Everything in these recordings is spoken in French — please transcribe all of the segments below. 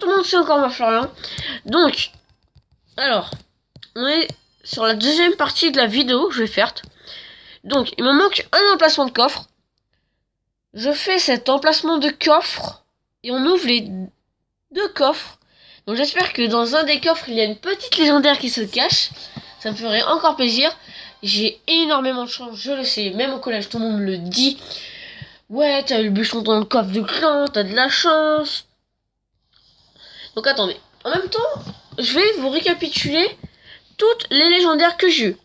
tout le monde sait encore moi Florian. Donc, alors, on est sur la deuxième partie de la vidéo que je vais faire. Donc, il me manque un emplacement de coffre. Je fais cet emplacement de coffre et on ouvre les deux coffres. Donc j'espère que dans un des coffres, il y a une petite légendaire qui se cache. Ça me ferait encore plaisir. J'ai énormément de chance, je le sais. Même au collège, tout le monde me le dit. Ouais, t'as eu le bûcheron dans le coffre de clan, t'as de la chance. Donc attendez. En même temps, je vais vous récapituler toutes les légendaires que j'ai eues.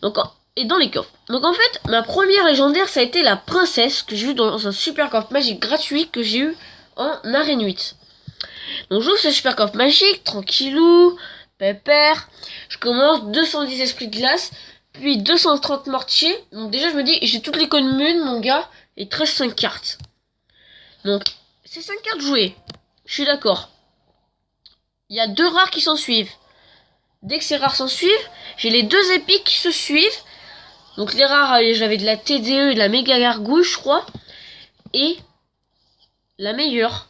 Donc, et dans les coffres. Donc en fait, ma première légendaire, ça a été la princesse que j'ai eu dans un super coffre magique gratuit que j'ai eu en arène 8. Donc j'ouvre ce super coffre magique, tranquillou, pépère. Je commence 210 esprits de glace, puis 230 mortiers. Donc déjà je me dis, j'ai toutes les communes, mon gars, et 13 cartes. Donc, c'est 5 cartes jouées. Je suis d'accord. Il y a 2 rares qui s'en suivent. Dès que ces rares s'en suivent, j'ai les 2 épiques qui se suivent. Donc les rares, j'avais de la TDE et de la méga gargouille, je crois. Et la meilleure,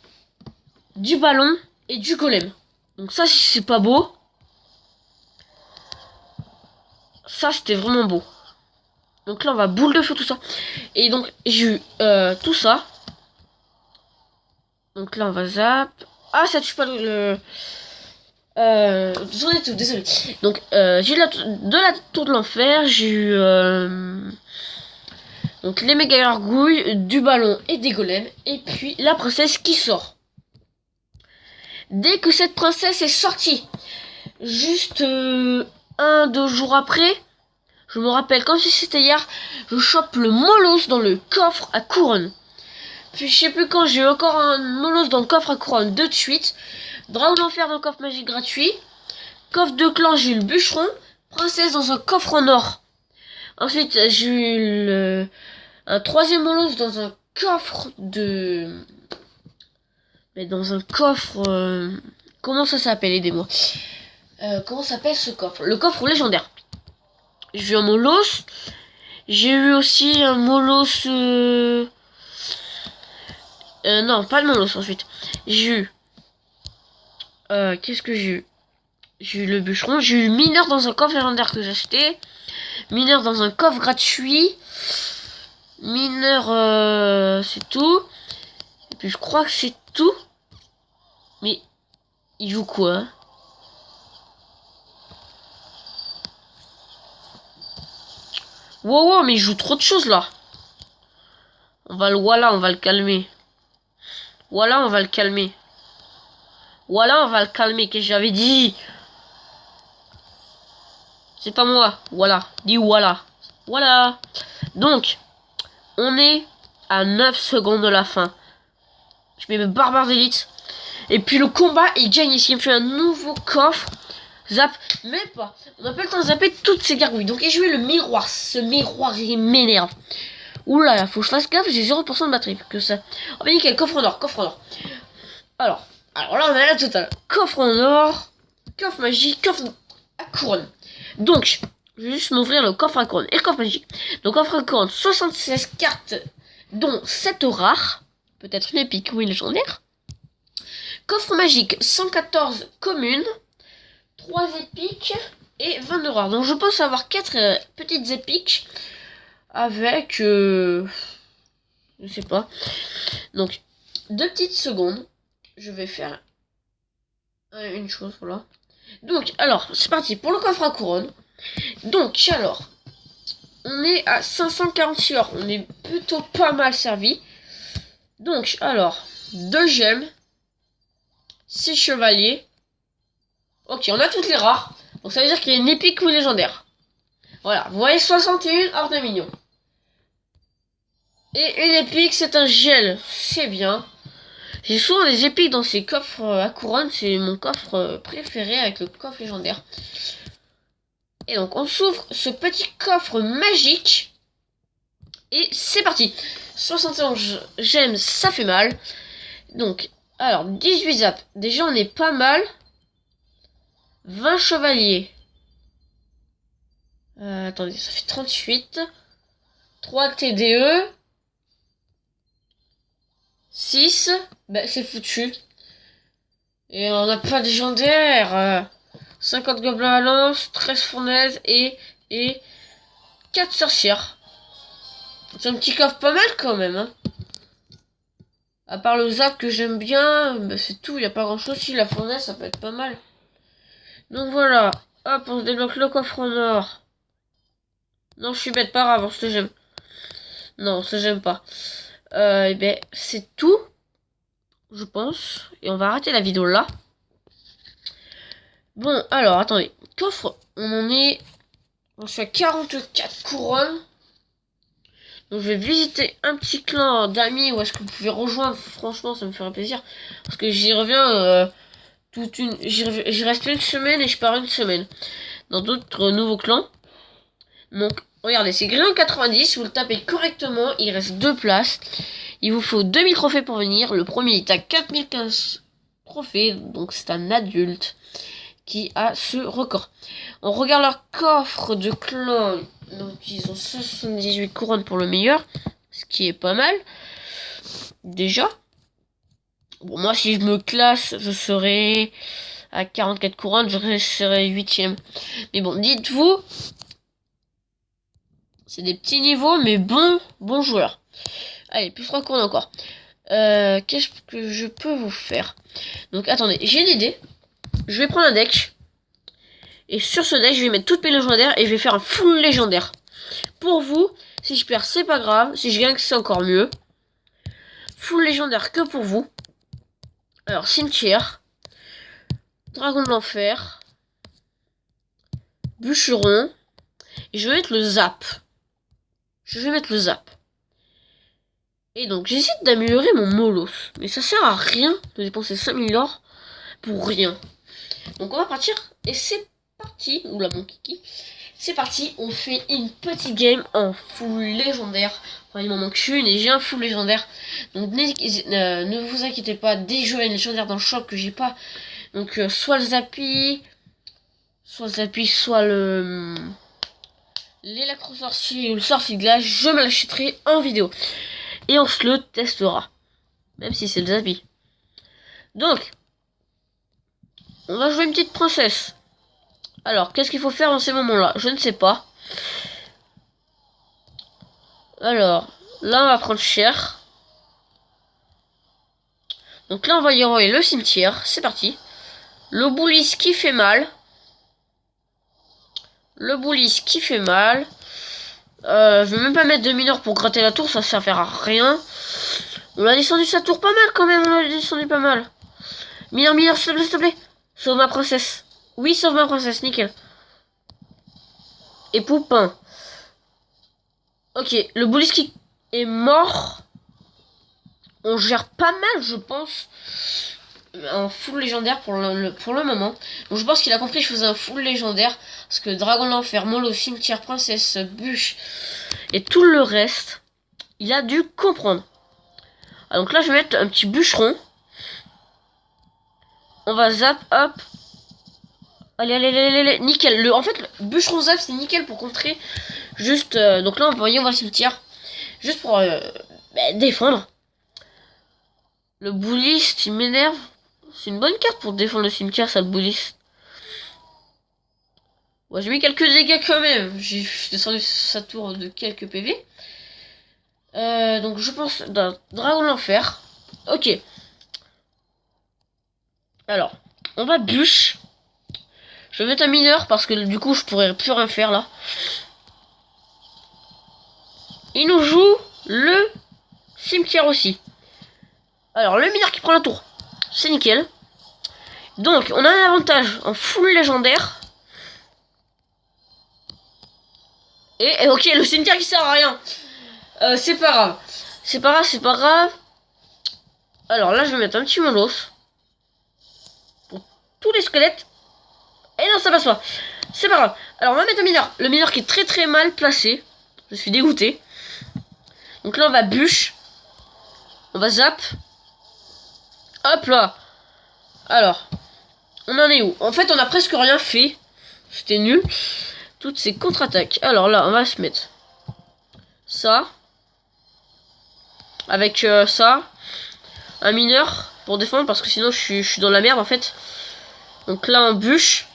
du ballon et du golem. Donc ça, c'est pas beau. Ça, c'était vraiment beau. Donc là, on va boule de feu, tout ça. Et donc, j'ai eu tout ça. Donc là, on va zap. Ah, ça tue pas le... j'en ai tout, désolé. Donc, j'ai eu de la tour de l'enfer. J'ai eu... donc, les méga gargouilles, du ballon et des golems. Et puis, la princesse qui sort. Dès que cette princesse est sortie, juste 1-2 jours après, je me rappelle comme si c'était hier, je chope le Molos dans le coffre à couronne. Puis je sais plus quand, j'ai eu encore un Molos dans le coffre à couronne, 2 de suite. Dragon d'enfer dans le coffre magique gratuit. Coffre de clan, j'ai eu le bûcheron. Princesse dans un coffre en or. Ensuite, j'ai eu un 3e Molos dans un coffre de... Mais dans un coffre... Comment ça s'appelle? Aidez-moi. Comment s'appelle ce coffre? Le coffre légendaire. J'ai eu un Molos. J'ai eu aussi un Molos... non, pas le Molos ensuite. J'ai eu... qu'est-ce que j'ai eu? J'ai eu le bûcheron. J'ai eu mineur dans un coffre légendaire que j'ai acheté. Mineur dans un coffre gratuit. Mineur, c'est tout. Et puis je crois que c'est tout. Mais il joue quoi? Wow, mais il joue trop de choses là. Voilà, on va le calmer. Voilà, on va le calmer. Voilà, on va le calmer, qu'est-ce que j'avais dit? C'est pas moi. Voilà. Dis voilà. Voilà. Donc, on est à 9 secondes de la fin. Je mets mes barbares d'élite. Et puis le combat, il gagne ici. Il me fait un nouveau coffre. Zap. Même pas. On n'a pas le temps de zapper toutes ces gargouilles. Donc, j'ai joué le miroir. Ce miroir, il m'énerve. Oula, là, faut que je fasse gaffe. J'ai 0% de batterie. Que ça. On va nickel. Coffre en or. Coffre en or. Alors là, on a la totale. Coffre en or. Coffre magique. Coffre à couronne. Donc, je vais juste m'ouvrir le coffre à couronne et le coffre magique. Donc, coffre à couronne, 76 cartes, dont 7 rares. Peut-être une épique ou une légendaire. Coffre magique, 114 communes, 3 épiques et 22 rares. Donc, je pense avoir 4 petites épiques avec... je sais pas. Donc, 2 petites secondes. Je vais faire une chose, voilà. Donc, alors, c'est parti pour le coffre à couronne. Donc, alors, on est à 546 heures. On est plutôt pas mal servi. Donc, alors, 2 gemmes, 6 chevaliers. Ok, on a toutes les rares. Donc, ça veut dire qu'il y a une épique ou une légendaire. Voilà, vous voyez 61 hors de millions. Et une épique, c'est un gel. C'est bien. J'ai souvent des épiques dans ces coffres à couronne. C'est mon coffre préféré avec le coffre légendaire. Et donc, on s'ouvre ce petit coffre magique. Et c'est parti. 71 gemmes, ça fait mal. Donc, alors, 18 zaps. Déjà, on est pas mal. 20 chevaliers. Attendez, ça fait 38. 3 TDE. 6. Bah, c'est foutu. Et on n'a pas de légendaire. 50 gobelins à lance, 13 fournaises et 4 sorcières. C'est un petit coffre pas mal quand même. Hein. À part le zap que j'aime bien, bah c'est tout. Il n'y a pas grand chose. Si la fournaise, ça peut être pas mal. Donc voilà. Hop, on se débloque le coffre en or. Non, je suis bête, pas grave, on se j'aime. Non, ça j'aime pas. Et ben, c'est tout. Je pense. Et on va arrêter la vidéo là. Bon, alors, attendez. Coffre, on en est... On fait 44 couronnes. Donc je vais visiter un petit clan d'amis où est-ce que vous pouvez rejoindre. Franchement, ça me ferait plaisir. Parce que j'y reviens j'y reste une semaine et je pars une semaine. Dans d'autres nouveaux clans. Donc, regardez, c'est Grillon 90. Vous le tapez correctement. Il reste 2 places. Il vous faut 2000 trophées pour venir. Le premier est à 4015 trophées. Donc c'est un adulte qui a ce record. On regarde leur coffre de clan. Donc ils ont 78 couronnes pour le meilleur. Ce qui est pas mal. Déjà. Bon, moi si je me classe, je serai à 44 couronnes. Je serai 8ème. Mais bon, dites-vous. C'est des petits niveaux, mais bons joueurs. Allez, plus 3 couronnes encore. Qu'est-ce que je peux vous faire? Donc attendez, j'ai une idée. Je vais prendre un deck. Et sur ce deck, je vais mettre toutes mes légendaires et je vais faire un full légendaire. Pour vous, si je perds, c'est pas grave. Si je gagne, c'est encore mieux. Full légendaire que pour vous. Alors, cimetière. Dragon de l'enfer. Bûcheron. Et je vais mettre le zap. Et donc, j'essaie d'améliorer mon molos. Mais ça sert à rien de dépenser 5000 or pour rien. Donc, on va partir. Et c'est parti. Oula, mon kiki. C'est parti. On fait une petite game en full légendaire. Enfin, il m'en manque une et j'ai un full légendaire. Donc, ne vous inquiétez pas. Dès que j'aurai une légendaire dans le shop que j'ai pas. Donc, soit le Zappy. Soit le... l'électro-sorcier ou le sorcier-glace. Je me l'achèterai en vidéo. Et on se le testera. Même si c'est le Zappy. Donc, on va jouer une petite princesse. Alors, qu'est-ce qu'il faut faire dans ces moments-là? Je ne sais pas. Alors, là, on va prendre cher. Donc là, on va y envoyer le cimetière. C'est parti. Le boulis qui fait mal. Je vais même pas mettre de mineur pour gratter la tour. Ça sert à rien. On a descendu sa tour pas mal quand même. Mineur, s'il te plaît. Sauve ma princesse. Oui, sauve ma princesse, nickel. Et Poupin. Ok, le boulis qui est mort. On gère pas mal, je pense. Un full légendaire pour le moment. Donc je pense qu'il a compris que je faisais un full légendaire. Parce que Dragon de l'enfer, Molo, cimetière, princesse, bûche et tout le reste, il a dû comprendre. Ah, donc là, je vais mettre un petit bûcheron. On va zap, hop. Allez, nickel. En fait, le bûcheron zap, c'est nickel pour contrer. Juste, donc là, on va le cimetière. Juste pour défendre. Le bouliste, il m'énerve. C'est une bonne carte pour défendre le cimetière, ça, le bouliste. Ouais, j'ai mis quelques dégâts quand même. J'ai descendu sa tour de quelques PV. Donc je pense d'un dragon de l'enfer. Ok. Alors, on va bûche. Je vais mettre un mineur parce que du coup je pourrais plus rien faire là. Il nous joue le cimetière aussi. Alors le mineur qui prend la tour, c'est nickel. Donc on a un avantage en full légendaire. Et ok, le cimetière qui sert à rien. C'est pas grave. C'est pas grave. Alors là je vais mettre un petit molos. Pour tous les squelettes. Et non, ça passe pas. C'est pas grave. Alors on va mettre un mineur. Le mineur qui est très mal placé. Je suis dégoûté. Donc là on va bûche. On va zap. Hop là. Alors. On en est où? En fait on a presque rien fait. C'était nul. Toutes ces contre-attaques. Alors là on va se mettre ça. Avec ça. Un mineur. pour défendre parce que sinon je suis dans la merde en fait. Donc là en bûche.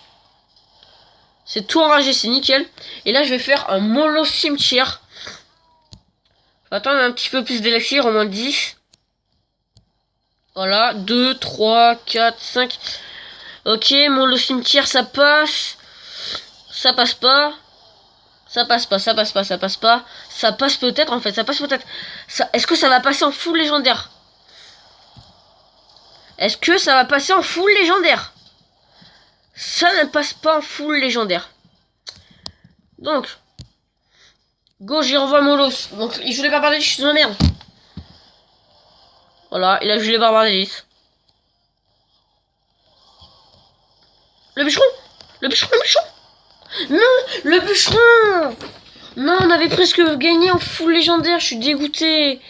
C'est tout enragé, c'est nickel. Et là je vais faire un mollo cimetière. Je vais attendre un petit peu plus d'élixir, au moins 10. Voilà, 2, 3, 4, 5. Ok, mollo cimetière ça passe. Ça passe pas. Ça passe pas, ça passe pas, ça passe pas. Ça passe peut-être en fait, ça passe peut-être. Est-ce que ça va passer en full légendaire? Est-ce que ça va passer en full légendaire? Ça ne passe pas en full légendaire. Donc, go, j'y renvoie Molos. Donc, il joue les barbares d'élite, je suis dans la merde. Voilà, il a joué les barbares d'élite. Le bûcheron! Le bûcheron, le bûcheron! Non, le bûcheron! Non, on avait presque gagné en full légendaire, je suis dégoûté.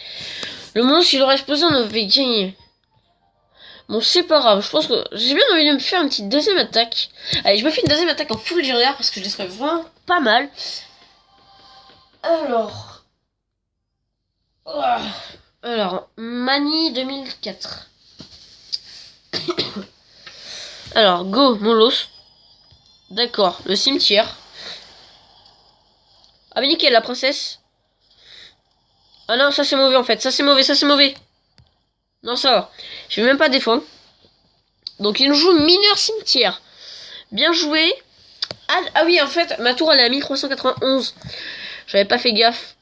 Le monstre, il aurait explosé, on avait gagné. Bon, c'est pas grave, je pense que j'ai bien envie de me faire une petite deuxième attaque. Allez, je me fais une deuxième attaque en full légendaire parce que je laisserais vraiment pas mal. Alors... Alors, Mani 2004. Alors, go, Molos. D'accord, le cimetière. Ah mais nickel, la princesse. Ah non, ça c'est mauvais en fait, ça c'est mauvais, ça c'est mauvais. Non, ça va. Je vais même pas défendre. Donc il nous joue mineur cimetière. Bien joué. Ah oui, en fait, ma tour elle est à 1391. J'avais pas fait gaffe.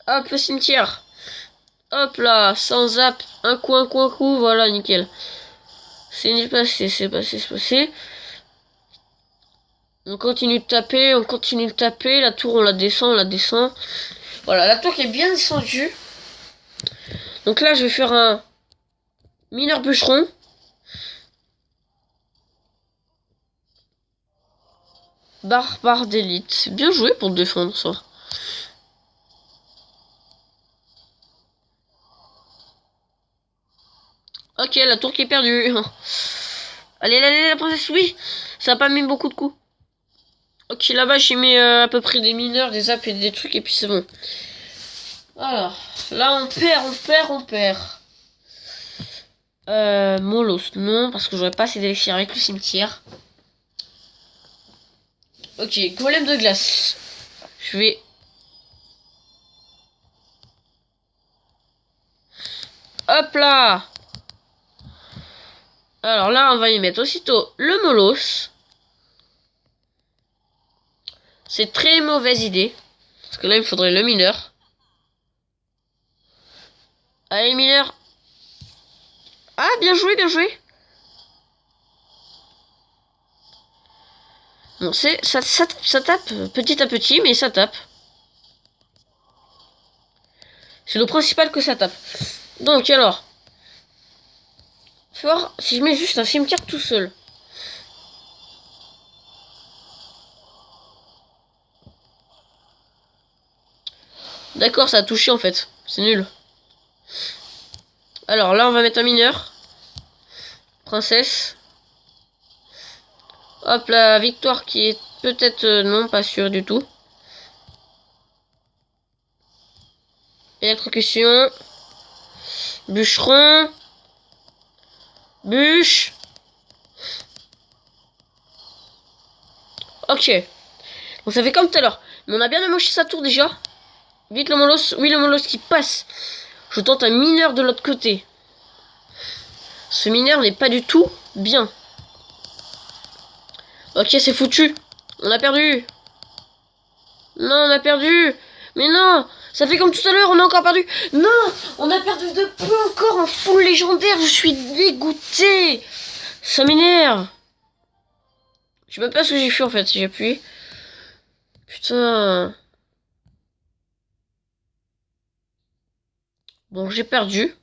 Hop, le cimetière. Hop là, sans zap. Un coup, voilà, nickel. C'est passé, c'est passé, c'est passé. On continue de taper, on continue de taper. La tour, on la descend, on la descend. Voilà, la tour qui est bien descendue. Donc là, je vais faire un mineur bûcheron. Barbare d'élite. C'est bien joué pour défendre ça. Ok, la tour qui est perdue. Allez, allez, la princesse, oui. Ça a pas mis beaucoup de coups. Ok, là-bas, j'ai mis à peu près des mineurs, des apps et des trucs, et puis c'est bon. Alors, là, on perd. Molos, non, parce que j'aurais pas assez d'élixir avec le cimetière. Ok, golem de glace. Je vais... Hop là! Alors là, on va y mettre aussitôt le Molos. C'est très mauvaise idée. Parce que là, il me faudrait le mineur. Allez, mineur. Ah, bien joué, bien joué. Bon, ça tape petit à petit, mais ça tape. C'est le principal que ça tape. Donc, alors. Faut voir si je mets juste un cimetière tout seul. D'accord, ça a touché en fait. C'est nul. Alors là, on va mettre un mineur. Princesse. Hop, la victoire qui est peut-être... non, pas sûr du tout. Électrocution. Bûcheron. Bûche. Ok. Donc ça fait comme tout à l'heure. Mais on a bien amoché sa tour déjà. Vite le Molos. Oui, le Molos qui passe. Je tente un mineur de l'autre côté. Ce mineur n'est pas du tout bien. Ok, c'est foutu. On a perdu. Non, on a perdu. Mais non, ça fait comme tout à l'heure, on a encore perdu. Non, on a perdu de peu encore en full légendaire. Je suis dégoûté. Ça m'énerve. Je sais même pas ce que j'ai fait en fait. J'ai appuyé. Putain. Bon, j'ai perdu.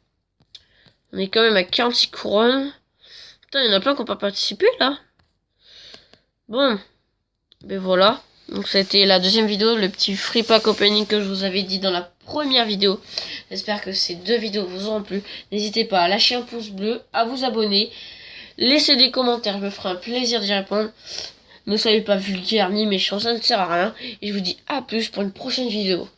On est quand même à 46 couronnes. Putain, il y en a plein qui n'ont pas participé là. Bon. Ben voilà. Donc c'était la deuxième vidéo, le petit free pack opening que je vous avais dit dans la première vidéo. J'espère que ces deux vidéos vous auront plu. N'hésitez pas à lâcher un pouce bleu, à vous abonner, laisser des commentaires, je me ferai un plaisir d'y répondre. Ne soyez pas vulgaire ni méchants, ça ne sert à rien. Et je vous dis à plus pour une prochaine vidéo.